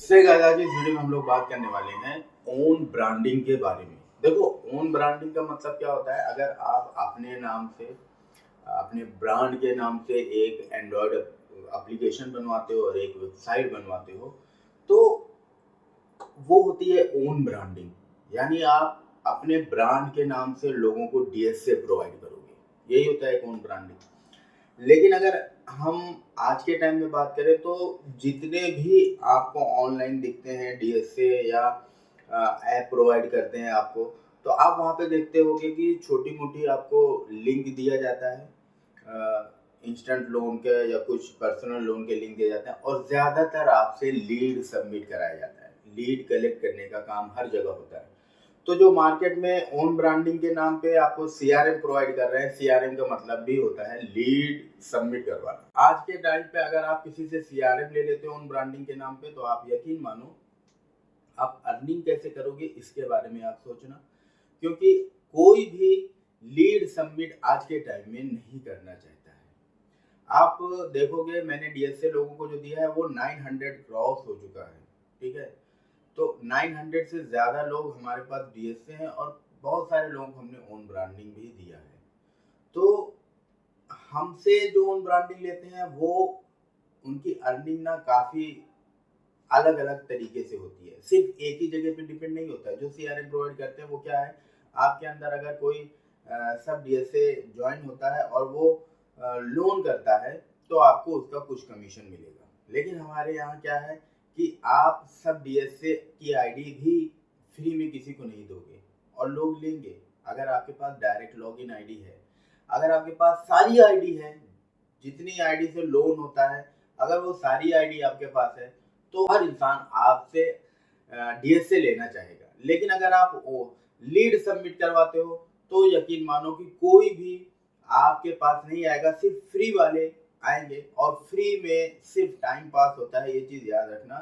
से गाइस आज इस वीडियो में हम लोग बात करने वाले हैं ओन ब्रांडिंग के बारे में। देखो, ओन ब्रांडिंग का मतलब क्या होता है। अगर आप अपने नाम से, अपने ब्रांड के नाम से एक एंड्रॉयड एप्लीकेशन बनवाते हो और एक वेबसाइट बनवाते हो, तो वो होती है ओन ब्रांडिंग। यानी आप अपने ब्रांड के नाम से लोगों को डीएसए प्रोवाइड करोगे, यही होता है ओन ब्रांडिंग। लेकिन अगर हम आज के टाइम में बात करें तो जितने भी आपको ऑनलाइन दिखते हैं डीएसए या ऐप प्रोवाइड करते हैं आपको, तो आप वहाँ पे देखते होंगे कि छोटी मोटी आपको लिंक दिया जाता है, इंस्टेंट लोन के या कुछ पर्सनल लोन के लिंक दिए जाते हैं और ज़्यादातर आपसे लीड सबमिट कराया जाता है। लीड कलेक्ट करने का काम हर जगह होता है। तो जो मार्केट में ओन ब्रांडिंग के नाम पे आपको सीआरएम प्रोवाइड कर रहे हैं, सीआरएम का मतलब भी होता है लीड सबमिट करवाना। आज के टाइम पे अगर आप किसी से सीआरएम ले लेते हो ओन ब्रांडिंग के नाम पे, तो आप यकीन मानो आप अर्निंग कैसे करोगे इसके बारे में आप सोचना। क्योंकि कोई भी लीड सबमिट आज के टाइम में नहीं करना चाहता है। आप देखोगे मैंने डीएसए लोगों को जो दिया है वो 900 क्रॉस हो चुका है। ठीक है, तो 900 से ज़्यादा लोग हमारे पास डीएसए हैं और बहुत सारे लोगों को हमने ओन ब्रांडिंग भी दिया है। तो हमसे जो ओन ब्रांडिंग लेते हैं वो उनकी अर्निंग ना काफ़ी अलग-अलग तरीके से होती है। सिर्फ़ एक ही जगह पे डिपेंड नहीं होता है। जो सीआरएम प्रोवाइड करते हैं वो क्या है, आपके अंदर अगर कोई सब डीएसए जॉइन होता है और वो लोन करता है, तो आपको उसका कुछ कमीशन मिलेगा। लेकिन हमारे यहाँ क्या है कि आप सब डीएसए की आईडी भी फ्री में किसी को नहीं दोगे और लोग लेंगे। अगर आपके पास डायरेक्ट लॉगिन आईडी है, अगर आपके पास सारी आईडी है, जितनी आईडी से लोन होता है, अगर वो सारी आईडी आपके पास है, तो हर इंसान आपसे डीएसए लेना चाहेगा। लेकिन अगर आप वो लीड सबमिट करवाते हो, तो यकीन मानो कि कोई भी आपके पास नहीं आएगा, सिर्फ फ्री वाले आएंगे और फ्री में सिर्फ टाइम पास होता है। ये चीज़ याद रखना,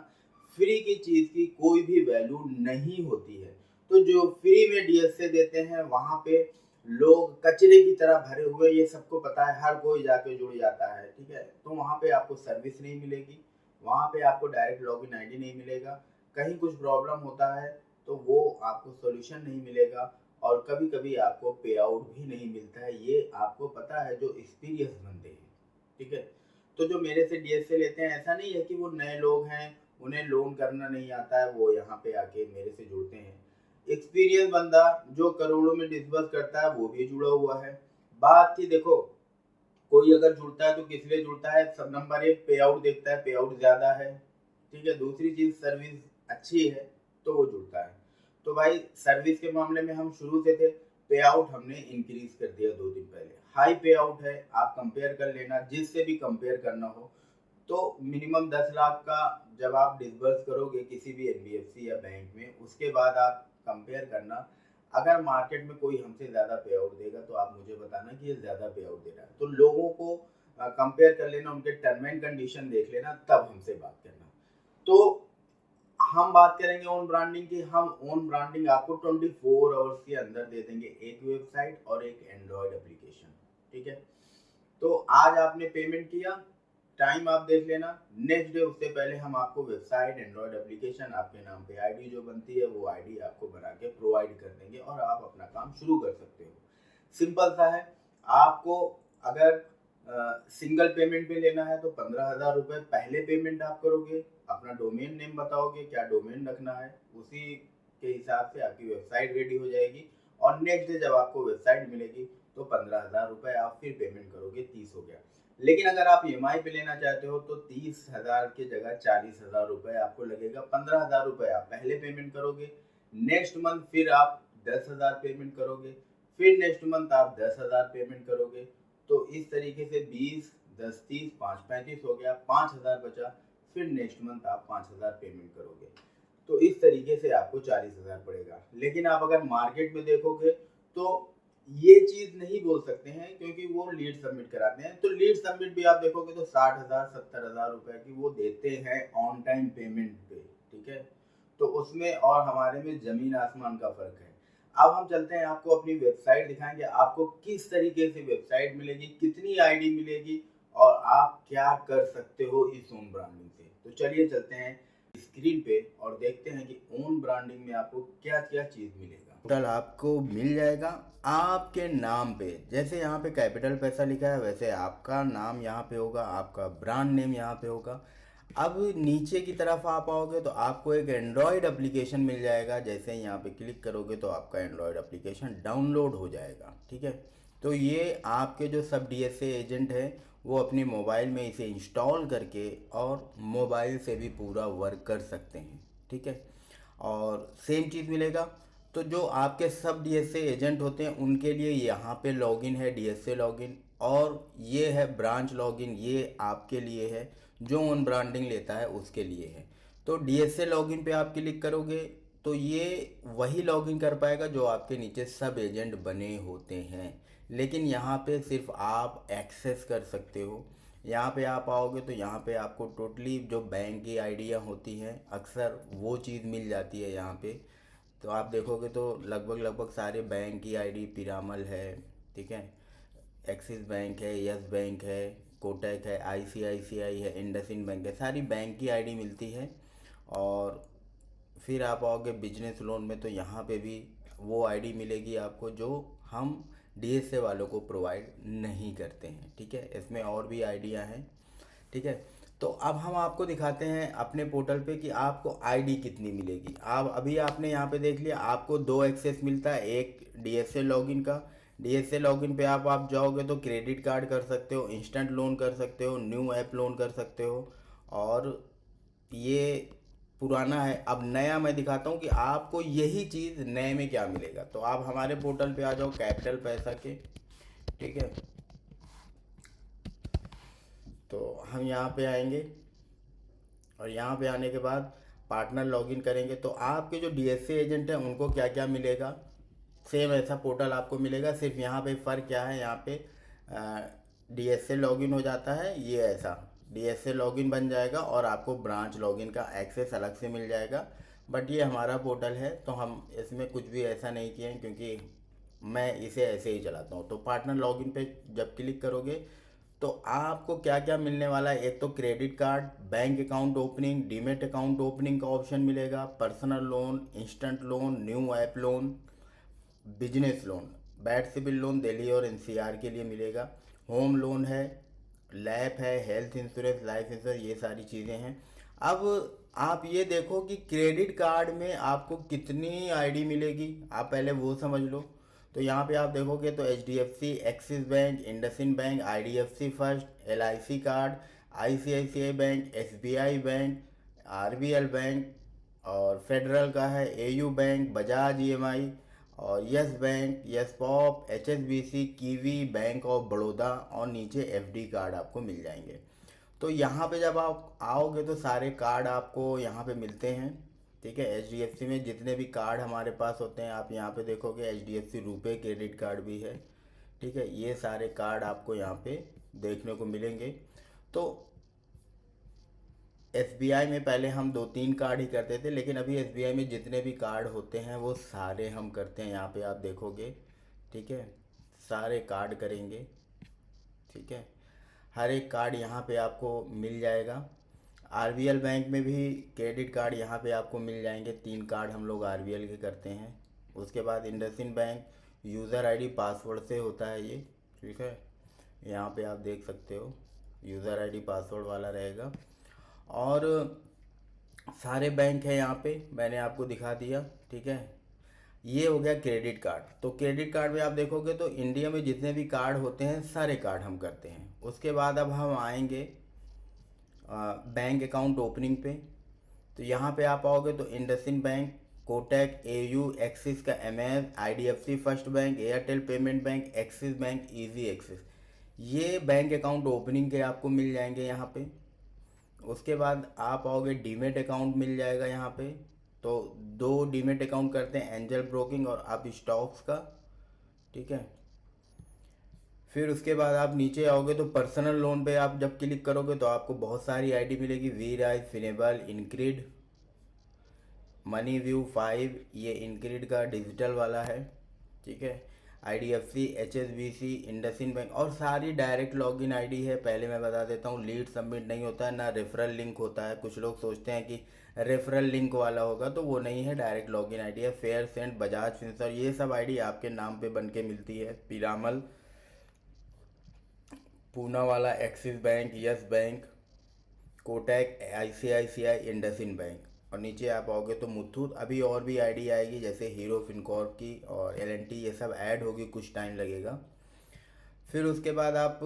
फ्री की चीज़ की कोई भी वैल्यू नहीं होती है। तो जो फ्री में डीएसए देते हैं वहाँ पे लोग कचरे की तरह भरे हुए, ये सबको पता है, हर कोई जाके जुड़ जाता है। ठीक है, तो वहाँ पे आपको सर्विस नहीं मिलेगी, वहाँ पे आपको डायरेक्ट लॉगिन आईडी नहीं मिलेगा। कहीं कुछ प्रॉब्लम होता है तो वो आपको सॉल्यूशन नहीं मिलेगा और कभी-कभी आपको पे आउट भी नहीं मिलता है। ये आपको पता है जो एक्सपीरियंस बंदे हैं। ठीक है, तो जो मेरे से डीएसए लेते हैं, ऐसा नहीं है कि वो नए लोग हैं, उन्हें लोन करना नहीं आता है, वो यहाँ पे आके मेरे से जुड़ते हैं। एक्सपीरियंस बंदा जो करोड़ों में डिस्बर्स करता है वो भी जुड़ा हुआ है। बात थी, देखो, कोई अगर जुड़ता है तो किस लिए जुड़ता है, सब नंबर एक पे आउट देखता है, पे आउट ज़्यादा है। ठीक है, दूसरी चीज़ सर्विस अच्छी है तो वो जुड़ता है। तो भाई सर्विस के मामले में हम शुरू से थे, पे आउट हमने इंक्रीज कर दिया 2 दिन पहले। हाई पे आउट है, आप कंपेयर कर लेना जिससे भी कंपेयर करना हो। तो मिनिमम 10 लाख का जब आप डिसबर्स करोगे किसी भी एनबीएफसी या बैंक में, उसके बाद आप कंपेयर करना। अगर मार्केट में कोई हमसे ज़्यादा पे आउट देगा तो आप मुझे बताना कि ये ज़्यादा पे आउट दे रहा है। तो लोगों को कंपेयर कर लेना, उनके टर्म एंड कंडीशन देख लेना, तब हमसे बात करना। तो हम बात करेंगे ओन ब्रांडिंग की। हम ओन ब्रांडिंग आपको 24 आवर्स के अंदर दे देंगे, एक वेबसाइट और एक एंड्रॉयड एप्लीकेशन। ठीक है, तो आज आपने पेमेंट किया, टाइम आप देख लेना, नेक्स्ट डे उससे पहले हम आपको वेबसाइट, एंड्रॉयड एप्लीकेशन, आपके नाम पे आईडी जो बनती है वो आईडी आपको बना के प्रोवाइड कर देंगे और आप अपना काम शुरू कर सकते हो। सिंपल सा है। आपको अगर सिंगल पेमेंट में लेना है तो 15,000 रुपये पहले पेमेंट आप करोगे, अपना डोमेन नेम बताओगे क्या डोमेन रखना है, उसी के हिसाब से आपकी वेबसाइट रेडी हो जाएगी और नेक्स्ट डे जब आपको वेबसाइट मिलेगी तो 15,000 रुपये आप फिर पेमेंट करोगे, 30 हो गया। लेकिन अगर आप ईएमआई पे लेना चाहते हो तो 30,000 की जगह 40,000 रुपये आपको लगेगा। 15,000 रुपये आप पहले पेमेंट करोगे, नेक्स्ट मंथ फिर आप 10,000 पेमेंट करोगे, फिर नेक्स्ट मंथ आप 10,000 पेमेंट करोगे। तो इस तरीके से 20, 10, 30, 5, 35 हो गया, 5,000 बचा, फिर नेक्स्ट मंथ आप 5,000 पेमेंट करोगे। तो इस तरीके से आपको 40,000 पड़ेगा। लेकिन आप अगर मार्केट में देखोगे तो ये चीज़ नहीं बोल सकते हैं क्योंकि वो लीड सबमिट कराते हैं। तो लीड सबमिट भी आप देखोगे तो 60,000, 70,000 रुपए की वो देते हैं ऑन टाइम पेमेंट पे। ठीक है, तो उसमें और हमारे में ज़मीन आसमान का फ़र्क है। अब हम चलते हैं, आपको अपनी वेबसाइट दिखाएँगे, आपको किस तरीके से वेबसाइट मिलेगी, कितनी आईडी मिलेगी और आप क्या कर सकते हो इस ओन ब्रांडिंग से। तो चलिए चलते हैं, स्क्रीन पे और देखते हैं कि ओन ब्रांडिंग में आपको क्या क्या चीज़ मिलेगा। पोर्टल आपको मिल जाएगा आपके नाम पे, जैसे यहाँ पे कैपिटल पैसा लिखा है वैसे आपका नाम यहाँ पे होगा, आपका ब्रांड नेम यहाँ पे होगा। अब नीचे की तरफ आप आओगे तो आपको एक एंड्रॉयड एप्लीकेशन मिल जाएगा, जैसे यहाँ पे क्लिक करोगे तो आपका एंड्रॉयड एप्लीकेशन डाउनलोड हो जाएगा। ठीक है, तो ये आपके जो सब डीएसए एजेंट है वो अपने मोबाइल में इसे इंस्टॉल करके और मोबाइल से भी पूरा वर्क कर सकते हैं। ठीक है, और सेम चीज़ मिलेगा। तो जो आपके सब डीएसए एजेंट होते हैं उनके लिए यहाँ पे लॉगिन है डीएसए लॉगिन, और ये है ब्रांच लॉगिन, ये आपके लिए है जो ओन ब्रांडिंग लेता है उसके लिए है। तो डीएसए लॉगिन पे आप क्लिक करोगे तो ये वही लॉगिन कर पाएगा जो आपके नीचे सब एजेंट बने होते हैं, लेकिन यहाँ पे सिर्फ आप एक्सेस कर सकते हो। यहाँ पे आप आओगे तो यहाँ पे आपको टोटली जो बैंक की आइडिया होती हैं अक्सर वो चीज़ मिल जाती है यहाँ पे। तो आप देखोगे तो लगभग लगभग सारे बैंक की आईडी पिरामल है, ठीक है, एक्सिस बैंक है, यस बैंक है, कोटक है, आईसीआईसीआई है, इंडसइंड बैंक है, सारी बैंक की आईडी मिलती है। और फिर आप आओगे बिजनेस लोन में तो यहाँ पे भी वो आईडी मिलेगी आपको जो हम डीएसए वालों को प्रोवाइड नहीं करते हैं। ठीक है, इसमें और भी आइडिया हैं। ठीक है, तो अब हम आपको दिखाते हैं अपने पोर्टल पे कि आपको आईडी कितनी मिलेगी। आप अभी आपने यहाँ पे देख लिया आपको दो एक्सेस मिलता है, एक डीएसए लॉगिन का। डीएसए लॉगिन पे आप जाओगे तो क्रेडिट कार्ड कर सकते हो, इंस्टेंट लोन कर सकते हो, न्यू ऐप लोन कर सकते हो। और ये पुराना है। अब नया मैं दिखाता हूँ कि आपको यही चीज़ नए में क्या मिलेगा। तो आप हमारे पोर्टल पे आ जाओ कैपिटल पैसा के। ठीक है, तो हम यहाँ पे आएंगे और यहाँ पे आने के बाद पार्टनर लॉगिन करेंगे तो आपके जो डीएसए एजेंट हैं उनको क्या क्या मिलेगा, सेम ऐसा पोर्टल आपको मिलेगा। सिर्फ यहाँ पे फ़र्क क्या है, यहाँ पे डीएसए लॉगिन हो जाता है, ये ऐसा डीएसए लॉगिन बन जाएगा और आपको ब्रांच लॉगिन का एक्सेस अलग से मिल जाएगा। बट ये हमारा पोर्टल है तो हम इसमें कुछ भी ऐसा नहीं किए हैं क्योंकि मैं इसे ऐसे ही चलाता हूँ। तो पार्टनर लॉगिन पे जब क्लिक करोगे तो आपको क्या क्या मिलने वाला है, एक तो credit card, bank account opening, demat account opening का ऑप्शन मिलेगा, personal loan, instant loan, new app loan, business loan, bad CIBIL loan Delhi और एनसीआर के लिए मिलेगा, होम लोन है, लैप है, हेल्थ इंश्योरेंस, लाइफ इंश्योरेंस, ये सारी चीज़ें हैं। अब आप ये देखो कि क्रेडिट कार्ड में आपको कितनी आईडी मिलेगी, आप पहले वो समझ लो। तो यहाँ पे आप देखोगे तो HDFC, axis bank, IndusInd bank, IDFC first, LIC card, ICICI bank, SBI bank, RBL bank, और फेडरल का है एयू बैंक, बजाज ईएमआई, और yes bank, yes pop, HSBC, kiwi, bank of Baroda, और नीचे एफडी कार्ड आपको मिल जाएंगे। तो यहाँ पे जब आप आओगे तो सारे कार्ड आपको यहाँ पे मिलते हैं। ठीक है, एचडीएफसी में जितने भी कार्ड हमारे पास होते हैं आप यहाँ पे देखोगे एचडीएफसी रुपए क्रेडिट कार्ड भी है। ठीक है, ये सारे कार्ड आपको यहाँ पे देखने को मिलेंगे। तो एसबीआई में पहले हम 2-3 कार्ड ही करते थे, लेकिन अभी एसबीआई में जितने भी कार्ड होते हैं वो सारे हम करते हैं, यहाँ पे आप देखोगे। ठीक है, सारे कार्ड करेंगे। ठीक है, हर एक कार्ड यहाँ पे आपको मिल जाएगा। आरबीएल बैंक में भी क्रेडिट कार्ड यहाँ पे आपको मिल जाएंगे, 3 कार्ड हम लोग आरबीएल के करते हैं। उसके बाद IndusInd bank user ID password से होता है ये। ठीक है, यहाँ पे आप देख सकते हो यूज़र आईडी पासवर्ड वाला रहेगा। और सारे बैंक है यहाँ पे, मैंने आपको दिखा दिया। ठीक है, ये हो गया क्रेडिट कार्ड। तो क्रेडिट कार्ड में आप देखोगे तो इंडिया में जितने भी कार्ड होते हैं सारे कार्ड हम करते हैं। उसके बाद अब हम आएंगे बैंक अकाउंट ओपनिंग पे। तो यहाँ पे आप आओगे तो IndusInd bank, Kotak, AU, Axis का MS, IDFC first bank, Airtel payment bank, Axis bank, easy Axis, ये बैंक अकाउंट ओपनिंग के आपको मिल जाएंगे यहाँ पे। उसके बाद आप आओगे डीमेट अकाउंट मिल जाएगा यहाँ पे। तो 2 डीमेट अकाउंट करते हैं, एंजल ब्रोकिंग और आप स्टॉक्स का। ठीक है, फिर उसके बाद आप नीचे आओगे तो पर्सनल लोन पे आप जब क्लिक करोगे तो आपको बहुत सारी आईडी मिलेगी, वी राइज, फिनेबल, इनक्रीड, मनी व्यू 5, ये इनक्रीड का डिजिटल वाला है। ठीक है, आईडीएफसी, एचएसबीसी, इंडसइंड बैंक, और सारी डायरेक्ट लॉगिन आईडी है। पहले मैं बता देता हूँ लीड सबमिट नहीं होता है, ना रेफरल लिंक होता है। कुछ लोग सोचते हैं कि रेफरल लिंक वाला होगा तो वो नहीं है, डायरेक्ट लॉगिन आईडी है। फेयर सेंट, बजाज फिंसर, ये सब आईडी आपके नाम पे बन के मिलती है। पीरामल, पूना वाला axis bank, yes bank, Kotak, ICICI, IndusInd bank. और नीचे आप आओगे तो मुथूट, अभी और भी आईडी आएगी जैसे हीरो फिनकॉर्प की और एलएनटी, ये सब ऐड होगी, कुछ टाइम लगेगा। फिर उसके बाद आप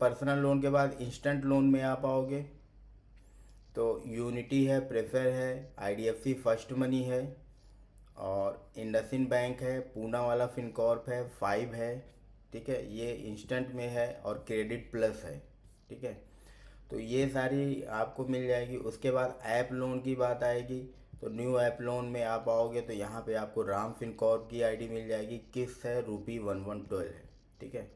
पर्सनल लोन के बाद इंस्टेंट लोन में आ पाओगे तो यूनिटी है, प्रेफर है, आईडीएफसी फर्स्ट मनी है और इंडसइंड बैंक है, पूना वाला फिनकॉर्प है, फाइव है, ठीक है, ये इंस्टेंट में है और क्रेडिट प्लस है, ठीक है। तो ये सारी आपको मिल जाएगी। उसके बाद ऐप लोन की बात आएगी तो न्यू ऐप लोन में आप आओगे तो यहाँ पे आपको राम फिनकॉर्प की आईडी मिल जाएगी, किस है, ₹1112 है, ठीक है,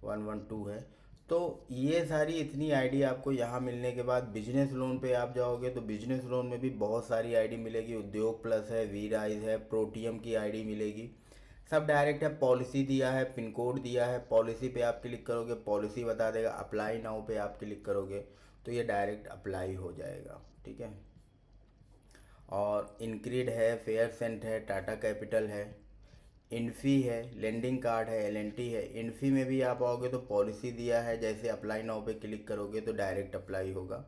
112 है। तो ये सारी इतनी आईडी आपको यहाँ मिलने के बाद बिजनेस लोन पे आप जाओगे तो बिजनेस लोन में भी बहुत सारी आईडी मिलेगी। उद्योग प्लस है, वी राइज है, प्रोटियम की आईडी मिलेगी, सब डायरेक्ट है। पॉलिसी दिया है, पिन कोड दिया है, पॉलिसी पे आप क्लिक करोगे, पॉलिसी बता देगा। अप्लाई नाउ पे आप क्लिक करोगे तो ये डायरेक्ट अप्लाई हो जाएगा, ठीक है। और इनक्रीड है, फेयर सेंट है, टाटा कैपिटल है, इन्फी है, लेंडिंग कार्ड है, एलएनटी है। इन्फी में भी आप आओगे तो पॉलिसी दिया है, जैसे अप्लाई नाउ पे क्लिक करोगे तो डायरेक्ट अप्लाई होगा।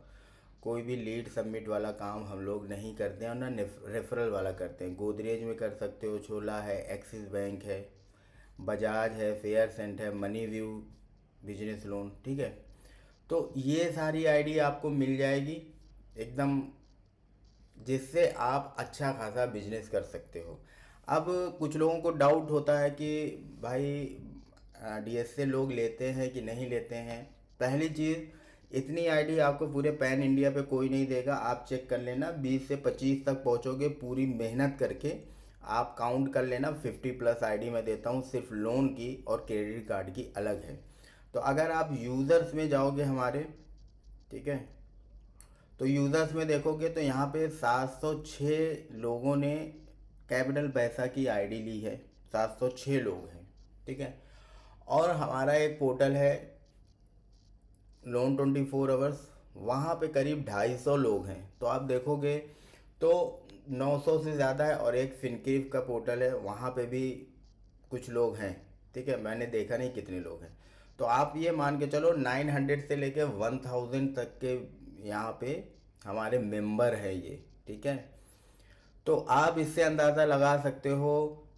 कोई भी लीड सबमिट वाला काम हम लोग नहीं करते हैं और ना रेफरल वाला करते हैं। गोदरेज में कर सकते हो, छोला है, एक्सिस बैंक है, बजाज है, फेयर सेंट है, मनी व्यू बिजनेस लोन, ठीक है। तो ये सारी आईडी आपको मिल जाएगी एकदम, जिससे आप अच्छा खासा बिजनेस कर सकते हो। अब कुछ लोगों को डाउट होता है कि भाई डीएसए लोग लेते हैं कि नहीं लेते हैं। पहली चीज़, इतनी आईडी आपको पूरे पैन इंडिया पे कोई नहीं देगा, आप चेक कर लेना, 20 से 25 तक पहुंचोगे पूरी मेहनत करके। आप काउंट कर लेना, 50+ आईडी मैं देता हूँ, सिर्फ लोन की और क्रेडिट कार्ड की अलग है। तो अगर आप यूज़र्स में जाओगे हमारे, ठीक है, तो यूज़र्स में देखोगे तो यहाँ पे 706 लोगों ने कैपिटल पैसा की आईडी ली है, 706 लोग हैं, ठीक है। और हमारा एक पोर्टल है लोन 24 आवर्स, वहाँ पे करीब 250 लोग हैं। तो आप देखोगे तो 900 से ज़्यादा है। और एक फिनकेव का पोर्टल है, वहाँ पे भी कुछ लोग हैं, ठीक है, मैंने देखा नहीं कितने लोग हैं। तो आप ये मान के चलो 900 से लेके 1000 तक के यहाँ पे हमारे मेंबर हैं ये, ठीक है। तो आप इससे अंदाज़ा लगा सकते हो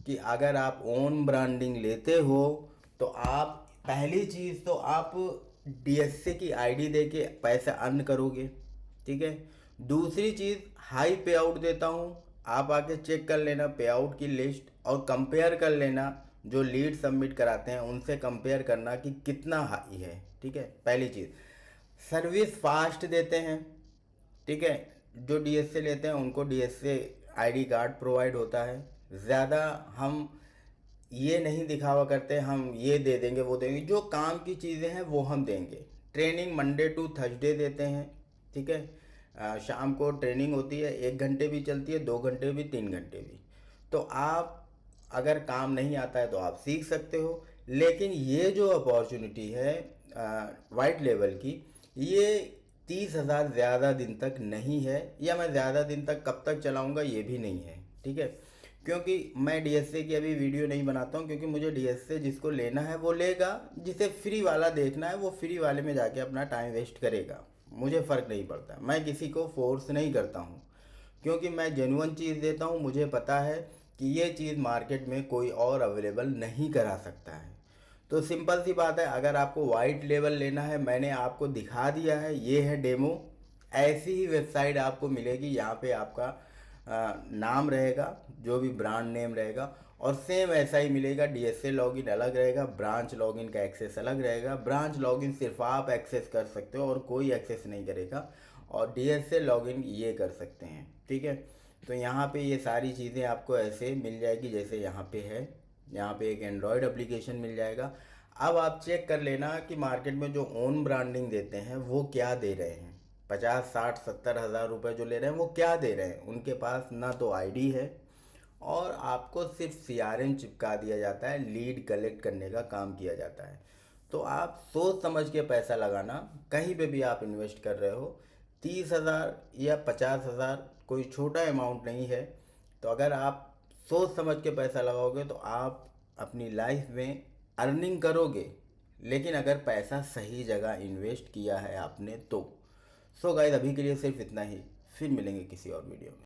कि अगर आप ओन ब्रांडिंग लेते हो तो आप पहली चीज़ तो आप डीएसए की आईडी देके पैसा अर्न करोगे, ठीक है। दूसरी चीज़, हाई पे आउट देता हूँ, आप आके चेक कर लेना पे आउट की लिस्ट और कंपेयर कर लेना जो लीड सबमिट कराते हैं उनसे कंपेयर करना कि कितना हाई है, ठीक है। पहली चीज़, सर्विस फास्ट देते हैं, ठीक है। जो डीएसए लेते हैं उनको डीएसए आईडी कार्ड प्रोवाइड होता है। ज़्यादा हम ये नहीं दिखावा करते हम ये दे देंगे वो देंगे, जो काम की चीज़ें हैं वो हम देंगे। ट्रेनिंग मंडे टू थर्सडे देते हैं, ठीक है। शाम को ट्रेनिंग होती है, 1 घंटे भी चलती है, 2 घंटे भी, 3 घंटे भी। तो आप अगर काम नहीं आता है तो आप सीख सकते हो। लेकिन ये जो अपॉर्चुनिटी है वाइट लेवल की, ये 30,000 ज़्यादा दिन तक नहीं है, या मैं ज़्यादा दिन तक कब तक चलाऊंगा ये भी नहीं है, ठीक है। क्योंकि मैं डीएसए की अभी वीडियो नहीं बनाता हूँ, क्योंकि मुझे डीएसए जिसको लेना है वो लेगा, जिसे फ्री वाला देखना है वो फ्री वाले में जाके अपना टाइम वेस्ट करेगा, मुझे फ़र्क नहीं पड़ता। मैं किसी को फोर्स नहीं करता हूँ, क्योंकि मैं जेन्युइन चीज़ देता हूँ। मुझे पता है कि ये चीज़ मार्केट में कोई और अवेलेबल नहीं करा सकता है। तो सिंपल सी बात है, अगर आपको वाइट लेवल लेना है, मैंने आपको दिखा दिया है, ये है डेमो। ऐसी ही वेबसाइट आपको मिलेगी, यहाँ पे आपका नाम रहेगा, जो भी ब्रांड नेम रहेगा, और सेम ऐसा ही मिलेगा। डीएसए लॉगिन अलग रहेगा, ब्रांच लॉगिन का एक्सेस अलग रहेगा। ब्रांच लॉगिन सिर्फ आप एक्सेस कर सकते हो और कोई एक्सेस नहीं करेगा, और डीएसए लॉगिन ये कर सकते हैं, ठीक है। तो यहाँ पे ये सारी चीज़ें आपको ऐसे मिल जाएगी जैसे यहाँ पे है। यहाँ पे एक एंड्रॉयड एप्लीकेशन मिल जाएगा। अब आप चेक कर लेना कि मार्केट में जो ओन ब्रांडिंग देते हैं वो क्या दे रहे हैं। 50, 60, 70 हज़ार रुपये जो ले रहे हैं वो क्या दे रहे हैं। उनके पास ना तो आईडी है, और आपको सिर्फ सीआरएम चिपका दिया जाता है, लीड कलेक्ट करने का काम किया जाता है। तो आप सोच समझ के पैसा लगाना, कहीं पे भी आप इन्वेस्ट कर रहे हो। 30,000 या 50,000 कोई छोटा अमाउंट नहीं है। तो अगर आप सोच समझ के पैसा लगाओगे तो आप अपनी लाइफ में अर्निंग करोगे, लेकिन अगर पैसा सही जगह इन्वेस्ट किया है आपने तो। सो गाइस, अभी के लिए सिर्फ इतना ही, फिर मिलेंगे किसी और वीडियो में।